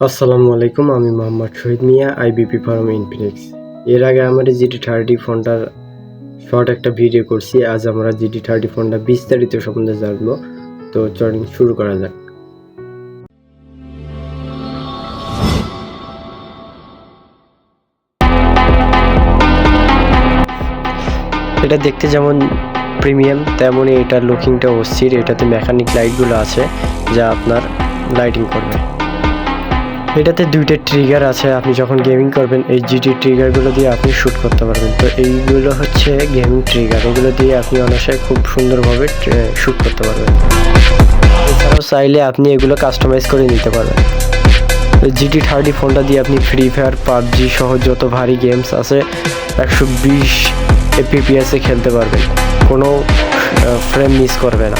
আসসালামু আলাইকুম, আমি মোহাম্মদ শহীদ মিয়া, আইবিপি ফার্ম ইনফিনিক্স। এর আগে আমার GT30 ফোনটার শর্ট একটা ভিডিও করছি। আজ আমরা GT30 ফোনটা বিস্তারিত সম্বন্ধে জানবো। তো চলুন শুরু করা যাক। এটা দেখতে যেমন প্রিমিয়াম, তেমনই এটার লুকিংটা অস্থির। এটাতে মেকানিক লাইটগুলো আছে যা আপনার লাইটিং করবে। এটাতে দুইটা ট্রিগার আছে। আপনি যখন গেমিং করবেন এই জিটি ট্রিগারগুলো দিয়ে আপনি শ্যুট করতে পারবেন। তো এইগুলো হচ্ছে গেমিং ট্রিগার, এগুলো দিয়ে আপনি অনায়াসে খুব সুন্দরভাবে শ্যুট করতে পারবেন। এছাড়াও চাইলে আপনি এগুলো কাস্টমাইজ করে নিতে পারবেন। GT30 ফোনটা দিয়ে আপনি ফ্রি ফায়ার, পাবজি সহ যত ভারী গেমস আছে 120 FPS এ খেলতে পারবেন, কোনো ফ্রেম মিস করবে না।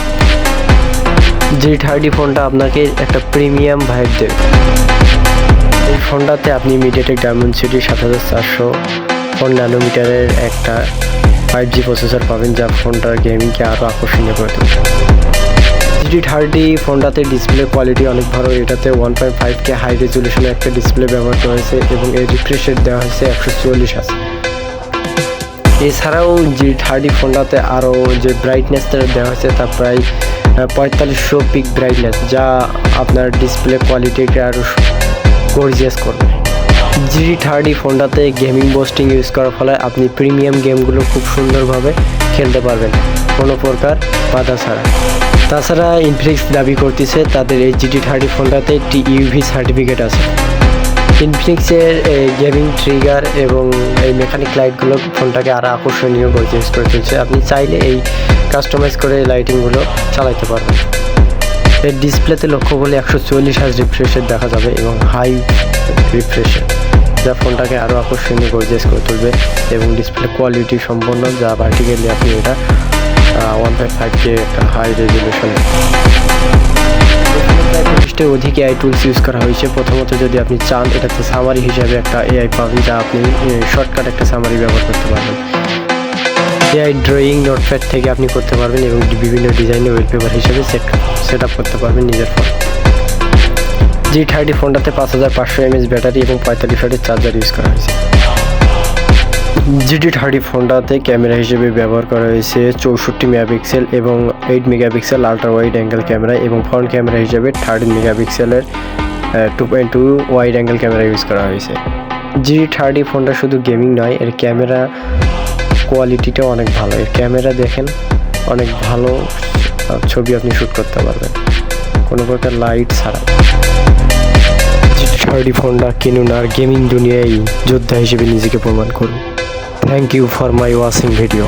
GT30 ফোনটা আপনাকে একটা প্রিমিয়াম ভাইব দেবে। এই ফোনটাতে আপনি মিডিয়াটেক ডায়মেনসিটি 7400 ন্যানোমিটারের একটা 5G প্রসেসর পাবেন, যা ফোনটার গেমিংকে আরও আকর্ষণীয় করে তুলবে। GT30 ফোনটাতে ডিসপ্লে কোয়ালিটি অনেক ভালো। এটাতে 1.5K হাই রেজলিউশনের একটা ডিসপ্লে ব্যবহার করা হয়েছে এবং এর রিফ্রেশ রেট দেওয়া হয়েছে 144 আছে। এছাড়াও GT30 ফোনটাতে আরও যে ব্রাইটনেসটা দেওয়া হয়েছে তা প্রায় 4500 পিক ব্রাইটনেস, যা আপনার ডিসপ্লে কোয়ালিটিকে আরও গর্জিয়াস করবে। GT30 ফোনটাতে গেমিং বুস্টিং ইউজ করার ফলে আপনি প্রিমিয়াম গেমগুলো খুব সুন্দরভাবে খেলতে পারবেন, কোনো প্রকার বাধা ছাড়া। তাছাড়া ইনফিনিক্স দাবি করতেছে তাদের এই GT30 ফোনটাতে TUV সার্টিফিকেট আছে। ইনফিনিক্সের গেমিং ট্রিগার এবং এই মেকানিক লাইটগুলো ফোনটাকে আরও আকর্ষণীয় গর্জিয়াস করে তুলছে। আপনি চাইলে এই কাস্টমাইজ করে লাইটিংগুলো চালাতে পারবেন। এর ডিসপ্লেতে লক্ষ্য করলে 144 হার্জ রিফ্রেশের দেখা যাবে এবং হাই রিফ্রেশের, যা ফোনটাকে আরও আকর্ষণীয় গর্জিয়াস করে তুলবে এবং ডিসপ্লে কোয়ালিটি সম্পন্ন, যা ভার্টিক্যালি আপনি এটা 1.5K একটা হাই রেজলিউশন। অধিক AI টুলস ইউজ করা হয়েছে। প্রথমত যদি আপনি চান, এটাতে সামারি হিসাবে একটা AI পাবেন, যা আপনি শর্টকাট একটা সামারি ব্যবহার করতে পারবেন। AI ড্রয়িং নোটপ্যাড থেকে আপনি করতে পারবেন এবং বিভিন্ন ডিজাইনে ওয়েলপেপার হিসেবে সেট আপ করতে পারবেন নিজের ফোন। GT30 ফোনটাতে 5500 mAh ব্যাটারি এবং 45 ওয়াটের চার্জার ইউজ করা হয়েছে। GT30 ফোনটাতে ক্যামেরা হিসেবে ব্যবহার করা হয়েছে 64 মেগাপিক্সেল এবং 8 megapixel ultra wide angle camera এবং ফ্রন্ট ক্যামেরা হিসেবে 13 মেগাপিক্সেলের 2.2 ওয়াইড অ্যাঙ্গেল ক্যামেরা ইউজ করা হয়েছে। GT30 ফোনটা শুধু গেমিং নয়, এর ক্যামেরা কোয়ালিটিটাও অনেক ভালো। এর ক্যামেরা দেখেন, অনেক ভালো ছবি আপনি শ্যুট করতে পারবেন কোনো প্রকার লাইট ছাড়া। GT30 ফোনটা কিনুন আর গেমিং দুনিয়ায় যোদ্ধা হিসেবে নিজেকে প্রমাণ করুন। Thank you for my watching video.